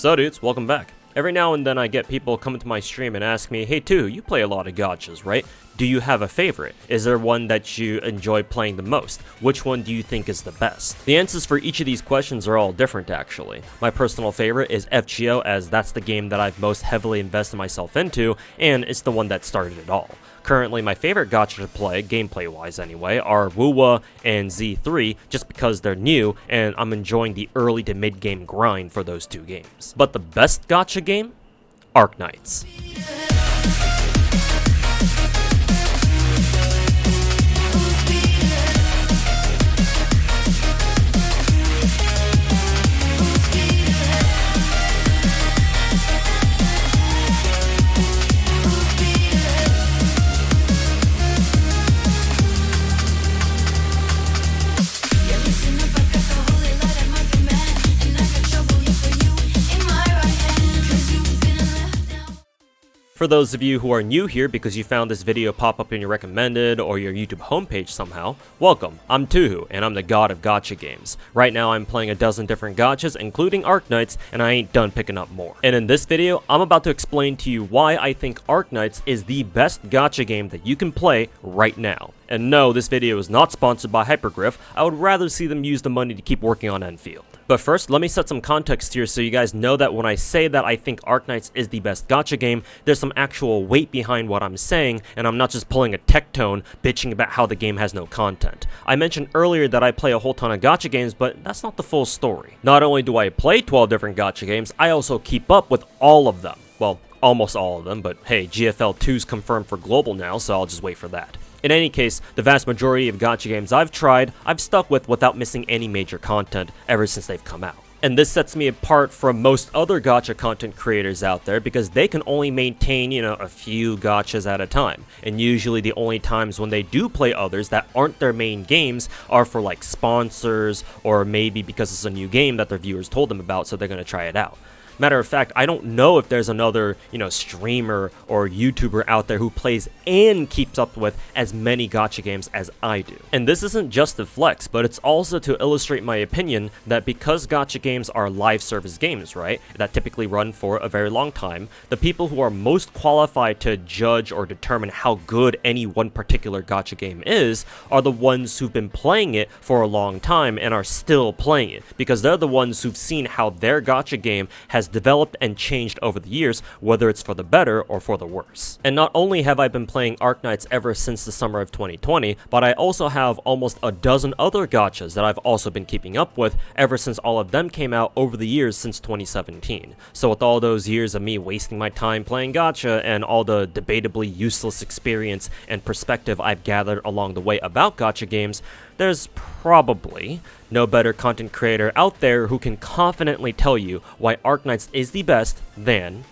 So dudes, welcome back. Every now and then I get people coming to my stream and ask me, hey too, you play a lot of gachas, right? Do you have a favorite? Is there one that you enjoy playing the most? Which one do you think is the best? The answers for each of these questions are all different actually. My personal favorite is FGO, as that's the game that I've most heavily invested myself into, and it's the one that started it all. Currently, my favorite gacha to play, gameplay-wise anyway, are Wuwa and Z3, just because they're new, and I'm enjoying the early to mid-game grind for those two games. But the best gacha game? Arknights. For those of you who are new here because you found this video pop up in your recommended or your YouTube homepage somehow, welcome. I'm Tuhu, and I'm the god of gacha games. Right now I'm playing a dozen different gachas, including Arknights, and I ain't done picking up more. And in this video, I'm about to explain to you why I think Arknights is the best gacha game that you can play right now. And no, this video is not sponsored by Hypergriff. I would rather see them use the money to keep working on Enfield. But first, let me set some context here so you guys know that when I say that I think Arknights is the best gacha game, there's some actual weight behind what I'm saying, and I'm not just pulling a tech tone, bitching about how the game has no content. I mentioned earlier that I play a whole ton of gacha games, but that's not the full story. Not only do I play 12 different gacha games, I also keep up with all of them. Well, almost all of them, but hey, GFL 2's confirmed for global now, so I'll just wait for that. In any case, the vast majority of gacha games I've tried, I've stuck with without missing any major content ever since they've come out. And this sets me apart from most other gacha content creators out there because they can only maintain, a few gachas at a time. And usually the only times when they do play others that aren't their main games are for like sponsors, or maybe because it's a new game that their viewers told them about, so they're going to try it out. Matter of fact, I don't know if there's another, streamer or YouTuber out there who plays and keeps up with as many gacha games as I do. And this isn't just a flex, but it's also to illustrate my opinion that because gacha games are live service games, right, that typically run for a very long time, the people who are most qualified to judge or determine how good any one particular gacha game is are the ones who've been playing it for a long time and are still playing it, because they're the ones who've seen how their gacha game has developed and changed over the years, whether it's for the better or for the worse. And not only have I been playing Arknights ever since the summer of 2020, but I also have almost a dozen other gachas that I've also been keeping up with ever since all of them came out over the years since 2017. So with all those years of me wasting my time playing gacha and all the debatably useless experience and perspective I've gathered along the way about gacha games, there's probably no better content creator out there who can confidently tell you why Arknights is the best than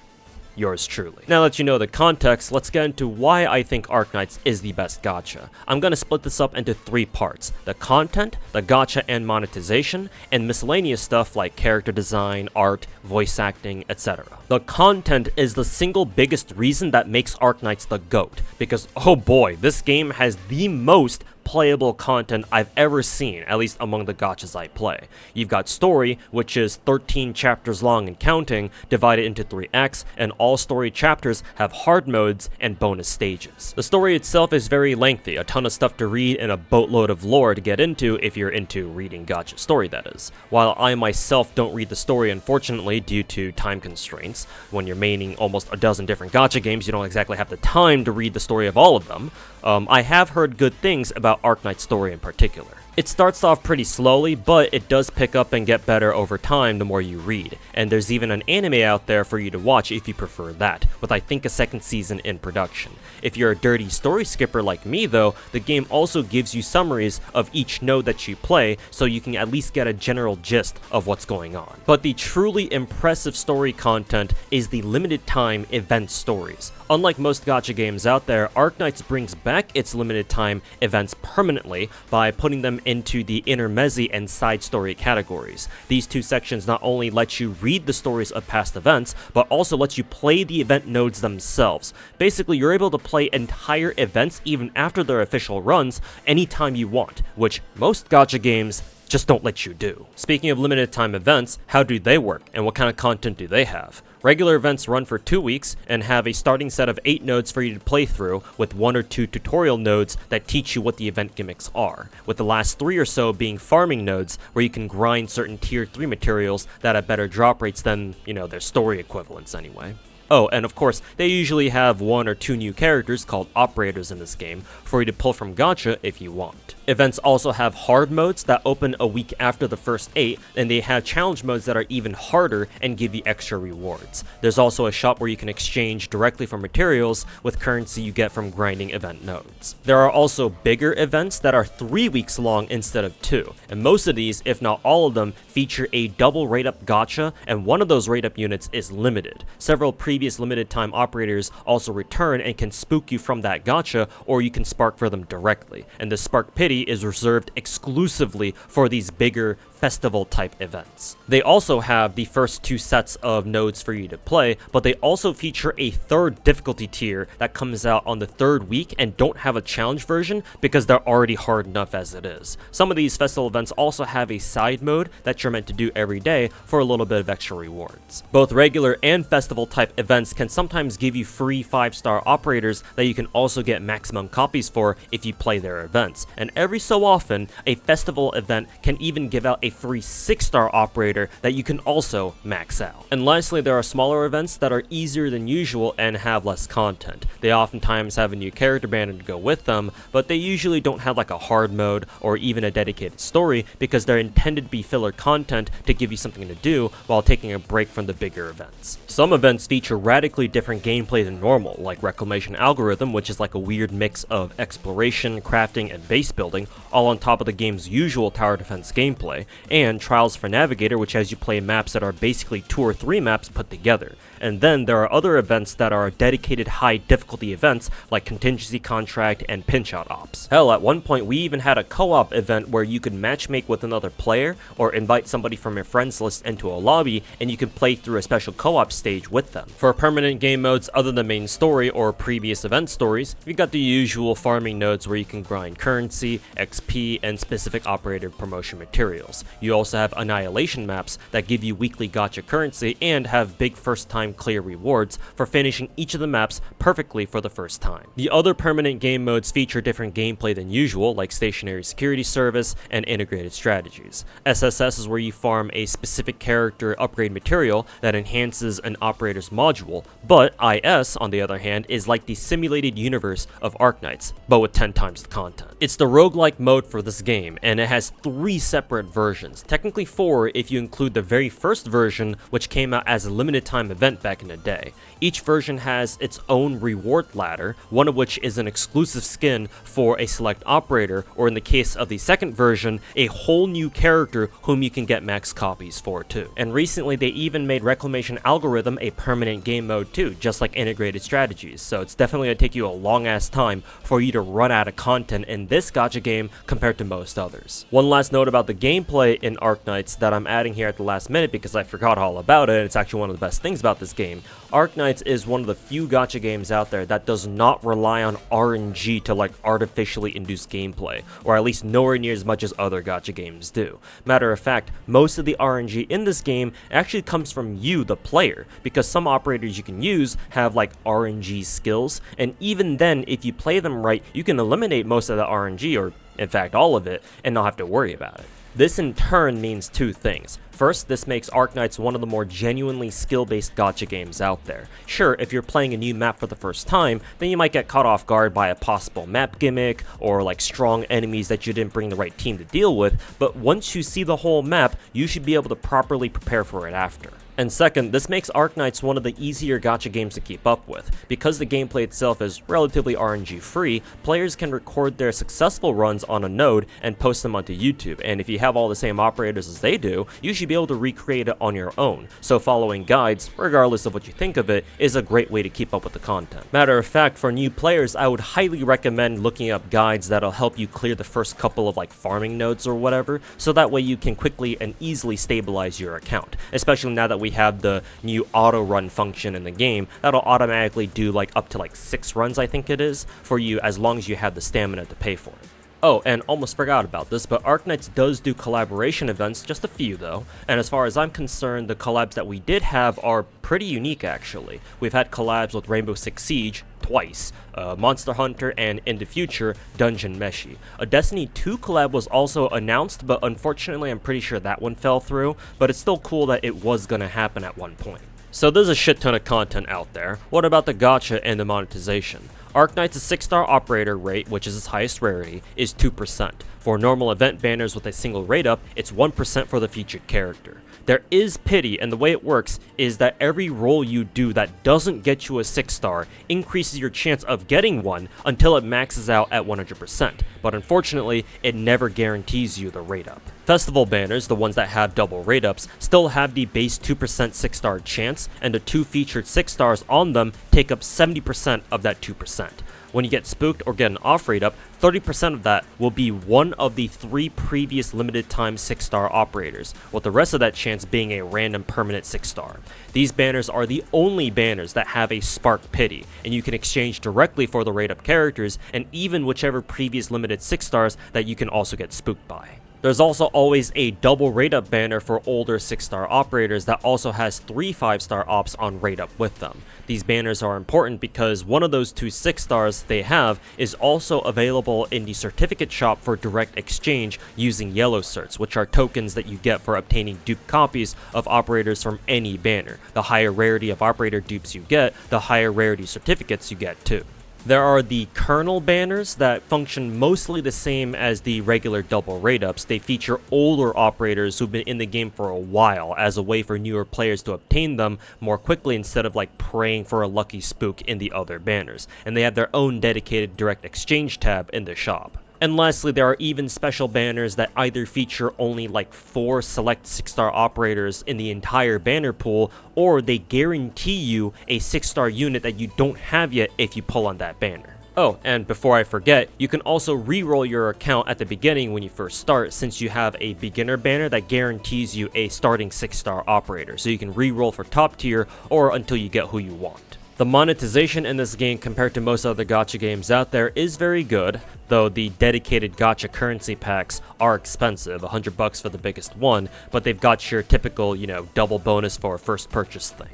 yours truly. Now that you know the context, let's get into why I think Arknights is the best gacha. I'm gonna split this up into three parts: the content, the gacha and monetization, and miscellaneous stuff like character design, art, voice acting, etc. The content is the single biggest reason that makes Arknights the GOAT, because oh boy, this game has the most playable content I've ever seen, at least among the gachas I play. You've got story, which is 13 chapters long and counting, divided into 3 acts, and all story chapters have hard modes and bonus stages. The story itself is very lengthy, a ton of stuff to read and a boatload of lore to get into if you're into reading gacha story, that is. While I myself don't read the story, unfortunately, due to time constraints. When you're maining almost a dozen different gacha games, you don't exactly have the time to read the story of all of them. I have heard good things about Arknight's story in particular. It starts off pretty slowly, but it does pick up and get better over time the more you read, and there's even an anime out there for you to watch if you prefer that, with I think a second season in production. If you're a dirty story skipper like me though, the game also gives you summaries of each node that you play, so you can at least get a general gist of what's going on. But the truly impressive story content is the limited time event stories. Unlike most gacha games out there, Arknights brings back its limited time events permanently by putting them into the intermezzi and side story categories. These two sections not only let you read the stories of past events, but also let you play the event nodes themselves. Basically, you're able to play entire events even after their official runs anytime you want, which most gacha games just don't let you do. Speaking of limited time events, how do they work and what kind of content do they have? Regular events run for 2 weeks and have a starting set of 8 nodes for you to play through, with 1 or 2 tutorial nodes that teach you what the event gimmicks are, with the last 3 or so being farming nodes where you can grind certain tier 3 materials that have better drop rates than, their story equivalents anyway. Oh, and of course, they usually have 1 or 2 new characters called operators in this game for you to pull from Gacha if you want. Events also have hard modes that open a week after the first 8, and they have challenge modes that are even harder and give you extra rewards. There's also a shop where you can exchange directly for materials with currency you get from grinding event nodes. There are also bigger events that are 3 weeks long instead of 2, and most of these, if not all of them, feature a double rate-up gacha, and one of those rate-up units is limited. Several previous limited time operators also return and can spook you from that gacha, or you can spark for them directly, and the Spark Pity is reserved exclusively for these bigger festival type events. They also have the first 2 sets of nodes for you to play, but they also feature a 3rd difficulty tier that comes out on the 3rd week and don't have a challenge version because they're already hard enough as it is. Some of these festival events also have a side mode that you're meant to do every day for a little bit of extra rewards. Both regular and festival type events can sometimes give you free 5-star operators that you can also get maximum copies for if you play their events, and every so often a festival event can even give out a free 6-star operator that you can also max out. And lastly, there are smaller events that are easier than usual and have less content. They oftentimes have a new character banner to go with them, but they usually don't have like a hard mode or even a dedicated story because they're intended to be filler content to give you something to do while taking a break from the bigger events. Some events feature radically different gameplay than normal, like Reclamation Algorithm, which is like a weird mix of exploration, crafting, and base building, all on top of the game's usual tower defense gameplay, and Trials for Navigator, which has you play maps that are basically 2 or 3 maps put together. And then there are other events that are dedicated high difficulty events like Contingency Contract and Pinch Out Ops. Hell, at one point we even had a co-op event where you could matchmake with another player or invite somebody from your friends list into a lobby and you could play through a special co-op stage with them. For permanent game modes other than main story or previous event stories, you've got the usual farming nodes where you can grind currency, XP, and specific operator promotion materials. You also have Annihilation maps that give you weekly gacha currency and have big first time clear rewards for finishing each of the maps perfectly for the first time. The other permanent game modes feature different gameplay than usual, like Stationary Security Service and Integrated Strategies. SSS is where you farm a specific character upgrade material that enhances an operator's module, but IS, on the other hand, is like the simulated universe of Arknights, but with 10 times the content. It's the roguelike mode for this game, and it has 3 separate versions, technically 4 if you include the very first version, which came out as a limited time event back in the day. Each version has its own reward ladder, one of which is an exclusive skin for a select operator, or in the case of the second version, a whole new character whom you can get max copies for too. And recently they even made Reclamation Algorithm a permanent game mode too, just like Integrated Strategies, so it's definitely gonna take you a long ass time for you to run out of content in this gacha game compared to most others. One last note about the gameplay in Arknights that I'm adding here at the last minute because I forgot all about it, and it's actually one of the best things about this game. Arknights is one of the few gacha games out there that does not rely on RNG to like artificially induce gameplay, or at least nowhere near as much as other gacha games do. Matter of fact, most of the RNG in this game actually comes from you, the player, because some operators you can use have like RNG skills, and even then, if you play them right, you can eliminate most of the RNG, or in fact all of it, and not have to worry about it. This in turn means 2 things. First, this makes Arknights one of the more genuinely skill-based gacha games out there. Sure, if you're playing a new map for the first time, then you might get caught off guard by a possible map gimmick, or like strong enemies that you didn't bring the right team to deal with, but once you see the whole map, you should be able to properly prepare for it after. And second, this makes Arknights one of the easier gacha games to keep up with. Because the gameplay itself is relatively RNG free, players can record their successful runs on a node and post them onto YouTube, and if you have all the same operators as they do, you should be able to recreate it on your own. So following guides, regardless of what you think of it, is a great way to keep up with the content. Matter of fact, for new players, I would highly recommend looking up guides that'll help you clear the first couple of like farming nodes or whatever, so that way you can quickly and easily stabilize your account, especially now that we have the new auto run function in the game that'll automatically do like up to like 6 runs, I think it is, for you as long as you have the stamina to pay for it. Oh, and almost forgot about this, but Arknights does do collaboration events, just a few though, and as far as I'm concerned, the collabs that we did have are pretty unique actually. We've had collabs with Rainbow Six Siege, twice, Monster Hunter, and in the future, Dungeon Meshi. A Destiny 2 collab was also announced, but unfortunately I'm pretty sure that one fell through, but it's still cool that it was gonna happen at one point. So there's a shit ton of content out there. What about the gacha and the monetization? Arknights' 6-star operator rate, which is its highest rarity, is 2%. For normal event banners with a single rate up, it's 1% for the featured character. There is pity, and the way it works is that every roll you do that doesn't get you a 6-star increases your chance of getting one until it maxes out at 100%, but unfortunately, it never guarantees you the rate up. Festival banners, the ones that have double rate ups, still have the base 2% 6-star chance, and the 2 featured 6-stars on them take up 70% of that 2%. When you get spooked or get an off rate up, 30% of that will be one of the 3 previous limited time 6-star operators, with the rest of that chance being a random permanent 6-star. These banners are the only banners that have a spark pity, and you can exchange directly for the rate up characters, and even whichever previous limited 6-stars that you can also get spooked by. There's also always a double rate up banner for older 6-star operators that also has 3 5-star ops on rate up with them. These banners are important because one of those 2 6-stars they have is also available in the certificate shop for direct exchange using yellow certs, which are tokens that you get for obtaining dupe copies of operators from any banner. The higher rarity of operator dupes you get, the higher rarity certificates you get too. There are the kernel banners that function mostly the same as the regular double rate ups. They feature older operators who've been in the game for a while as a way for newer players to obtain them more quickly instead of like praying for a lucky spook in the other banners. And they have their own dedicated direct exchange tab in the shop. And lastly, there are even special banners that either feature only like 4 select 6-star operators in the entire banner pool, or they guarantee you a 6-star unit that you don't have yet if you pull on that banner. Oh, and before I forget, you can also re-roll your account at the beginning when you first start, since you have a beginner banner that guarantees you a starting 6-star operator, so you can re-roll for top tier or until you get who you want. The monetization in this game compared to most other gacha games out there is very good, though the dedicated gacha currency packs are expensive, $100 for the biggest one, but they've got your typical, double bonus for a first purchase thing.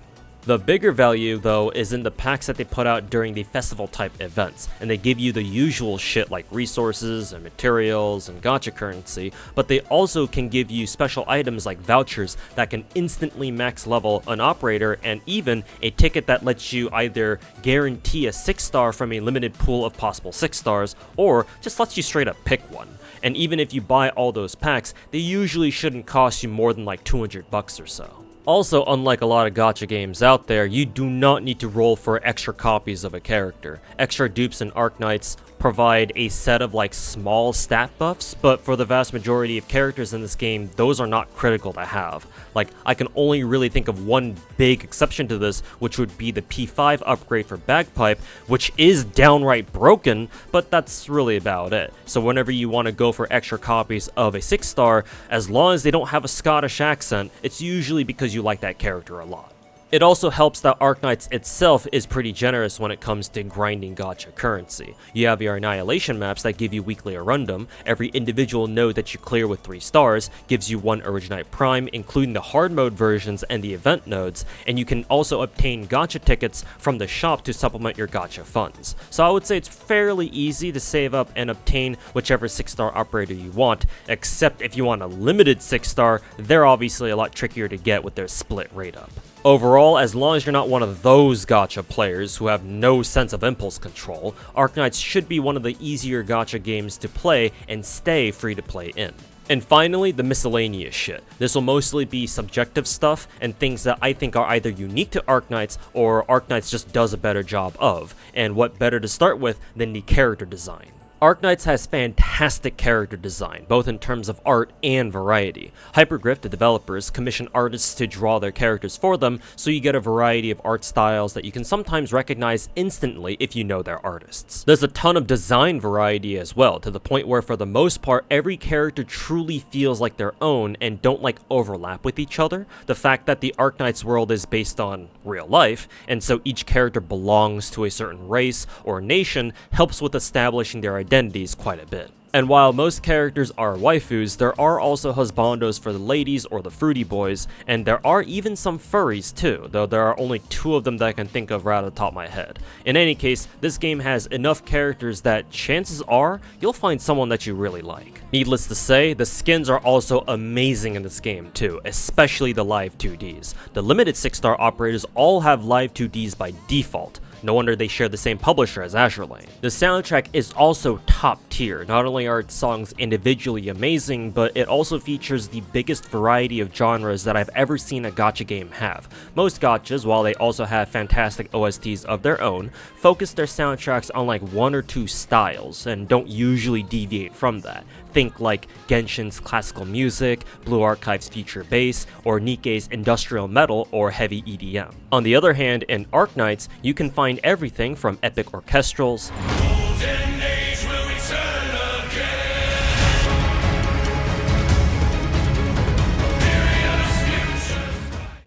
The bigger value, though, is in the packs that they put out during the festival-type events, and they give you the usual shit like resources and materials and gacha currency, but they also can give you special items like vouchers that can instantly max level an operator, and even a ticket that lets you either guarantee a 6-star from a limited pool of possible 6-stars, or just lets you straight up pick one. And even if you buy all those packs, they usually shouldn't cost you more than like $200 or so. Also, unlike a lot of gacha games out there, you do not need to roll for extra copies of a character. Extra dupes in Arknights provide a set of like small stat buffs, but for the vast majority of characters in this game, those are not critical to have. Like, I can only really think of one big exception to this, which would be the P5 upgrade for Bagpipe, which is downright broken, but that's really about it. So whenever you want to go for extra copies of a 6-star, as long as they don't have a Scottish accent, it's usually because you like that character a lot. It also helps that Arknights itself is pretty generous when it comes to grinding gacha currency. You have your annihilation maps that give you weekly Arundum, every individual node that you clear with 3 stars gives you 1 Originite Prime, including the hard mode versions and the event nodes, and you can also obtain gacha tickets from the shop to supplement your gacha funds. So I would say it's fairly easy to save up and obtain whichever 6-star operator you want, except if you want a limited 6-star, they're obviously a lot trickier to get with their split rate up. Overall, as long as you're not one of those gacha players who have no sense of impulse control, Arknights should be one of the easier gacha games to play and stay free to play in. And finally, the miscellaneous shit. This will mostly be subjective stuff and things that I think are either unique to Arknights or Arknights just does a better job of, and what better to start with than the character design. Arknights has fantastic character design, both in terms of art and variety. Hypergriff, the developers, commission artists to draw their characters for them, so you get a variety of art styles that you can sometimes recognize instantly if you know they're artists. There's a ton of design variety as well, to the point where for the most part, every character truly feels like their own and don't like overlap with each other. The fact that the Arknights world is based on real life, and so each character belongs to a certain race or nation helps with establishing their identities quite a bit. And while most characters are waifus, there are also husbandos for the ladies or the fruity boys, and there are even some furries too, though there are only 2 of them that I can think of right off the top of my head. In any case, this game has enough characters that chances are you'll find someone that you really like. Needless to say, the skins are also amazing in this game too, especially the live 2Ds. The limited 6-star operators all have live 2Ds by default. No wonder they share the same publisher as Azure Lane. The soundtrack is also top tier. Not only are its songs individually amazing, but it also features the biggest variety of genres that I've ever seen a gacha game have. Most gachas, while they also have fantastic OSTs of their own, focus their soundtracks on like 1 or 2 styles, and don't usually deviate from that. Think like Genshin's classical music, Blue Archive's future bass, or Nikkei's industrial metal or heavy EDM. On the other hand, in Arknights, you can find everything from epic orchestrals,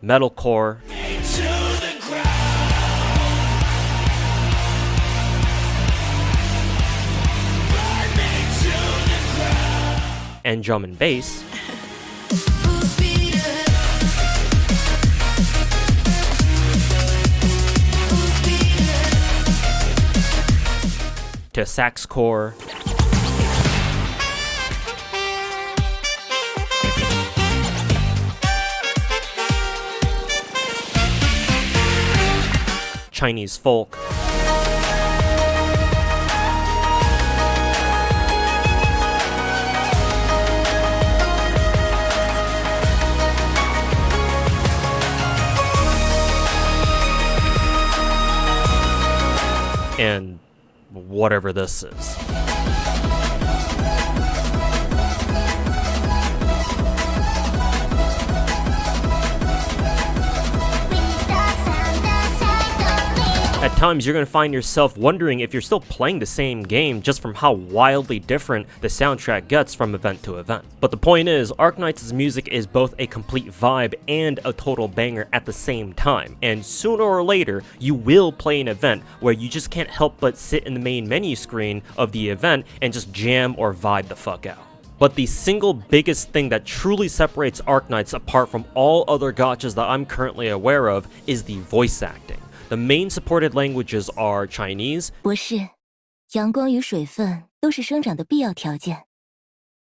metalcore, and drum and bass, to saxcore, Chinese folk, and whatever this is. At times, you're going to find yourself wondering if you're still playing the same game just from how wildly different the soundtrack gets from event to event. But the point is, Arknights' music is both a complete vibe and a total banger at the same time, and sooner or later, you will play an event where you just can't help but sit in the main menu screen of the event and just jam or vibe the fuck out. But the single biggest thing that truly separates Arknights apart from all other gachas that I'm currently aware of is the voice acting. The main supported languages are Chinese, 博士，阳光与水分都是生长的必要条件。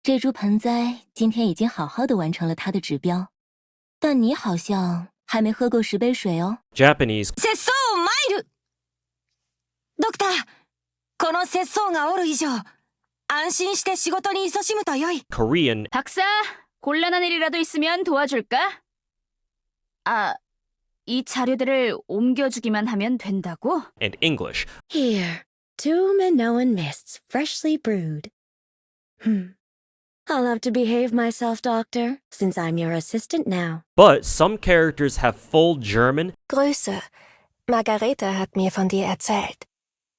这株盆栽今天已经好好的完成了它的指標，但你好像还没喝够10杯水哦。Japanese, 節操を参るドクター、この節操がおる以上、安心して仕事に勤しむとよい。 Korean, 박사, 곤란한 일이라도 있으면 도와줄까? 아, 이 자료들을 옮겨주기만 하면 된다고? and English. Here, 2 Minoan mists, freshly brewed. I'll have to behave myself, Doctor, since I'm your assistant now. But some characters have full German, Grüße. Margarete hat mir von dir erzählt.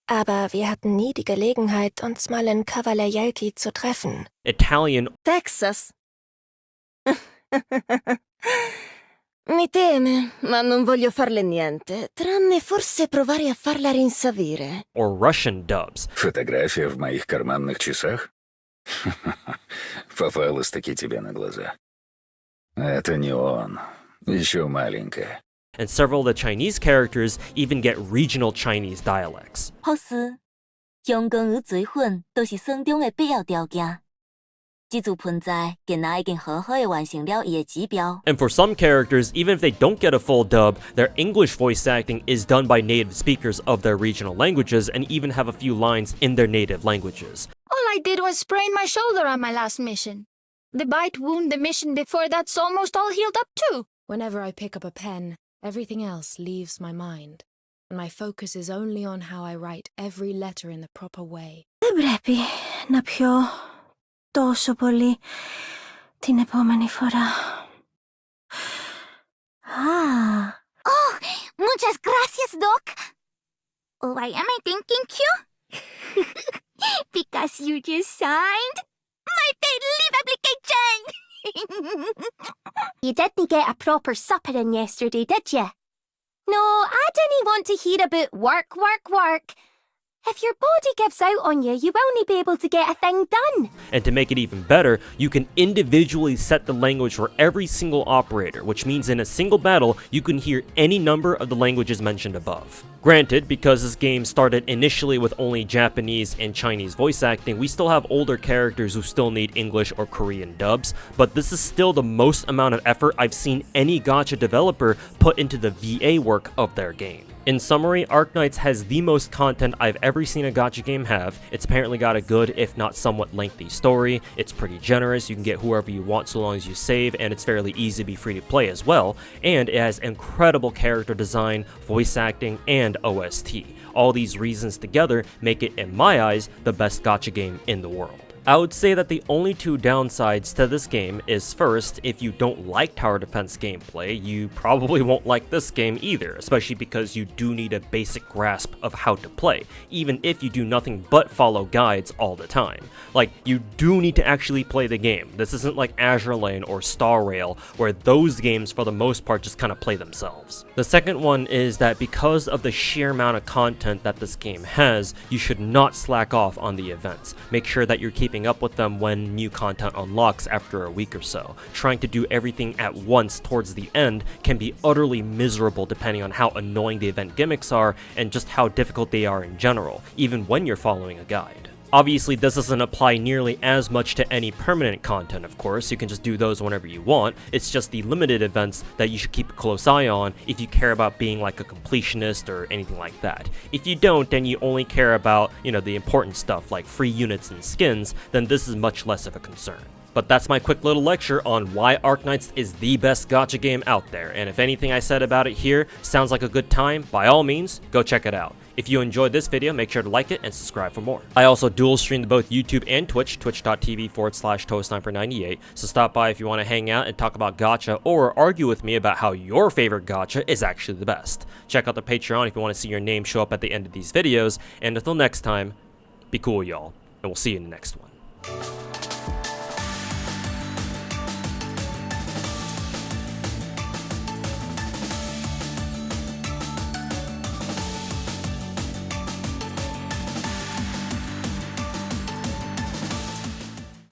Aber wir hatten nie die Gelegenheit, uns mal in Kavalajelki zu treffen. Italian, Texas. Mi teme, ma non voglio farle niente, tranne forse provare a farla rinsavire. or Russian dubs. Фотография в моих карманных часах? Попалась-таки тебе на глаза. Это не он. Еще маленькая. And several of the Chinese characters even get regional Chinese dialects. 好似阳光與水分都是生中的必要條件。這組盆栽今仔已經好好的完成了伊的指標。 And for some characters, even if they don't get a full dub, their English voice acting is done by native speakers of their regional languages and even have a few lines in their native languages. All I did was sprain my shoulder on my last mission. The bite wound the mission before that's almost all healed up too. Whenever I pick up a pen, everything else leaves my mind, and my focus is only on how I write every letter in the proper way. Δεν πρέπει να πιω τόσο πολύ την επόμενη φορά. Ah. Oh, muchas gracias, Doc. Why am I thanking you? Because you just signed my paid leave application. You didn't get a proper supper in yesterday, did you? No, I didn't want to hear about work. If your body gives out on you, you won't be able to get a thing done. And to make it even better, you can individually set the language for every single operator, which means in a single battle, you can hear any number of the languages mentioned above. Granted, because this game started initially with only Japanese and Chinese voice acting, we still have older characters who still need English or Korean dubs, but this is still the most amount of effort I've seen any gacha developer put into the VA work of their game. In summary, Arknights has the most content I've ever seen a gacha game have. It's apparently got a good, if not somewhat lengthy story, it's pretty generous, you can get whoever you want so long as you save, and it's fairly easy to be free to play as well, and it has incredible character design, voice acting, and OST. All these reasons together make it, in my eyes, the best gacha game in the world. I would say that the only two downsides to this game is, first, if you don't like tower defense gameplay, you probably won't like this game either, especially because you do need a basic grasp of how to play, even if you do nothing but follow guides all the time. Like, you do need to actually play the game. This isn't like Azure Lane or Star Rail, where those games for the most part just kind of play themselves. The second one is that because of the sheer amount of content that this game has, you should not slack off on the events. Make sure that you're keeping up with them when new content unlocks after a week or so. Trying to do everything at once towards the end can be utterly miserable depending on how annoying the event gimmicks are and just how difficult they are in general, even when you're following a guide. Obviously, this doesn't apply nearly as much to any permanent content, of course. You can just do those whenever you want. It's just the limited events that you should keep a close eye on if you care about being like a completionist or anything like that. If you don't, and you only care about, the important stuff like free units and skins, then this is much less of a concern. But that's my quick little lecture on why Arknights is the best gacha game out there, and if anything I said about it here sounds like a good time, by all means, go check it out. If you enjoyed this video, make sure to like it and subscribe for more. I also dual stream to both YouTube and Twitch, twitch.tv/ToastSniper98, so stop by if you want to hang out and talk about gacha or argue with me about how your favorite gacha is actually the best. Check out the Patreon if you want to see your name show up at the end of these videos, and until next time, be cool y'all, and we'll see you in the next one.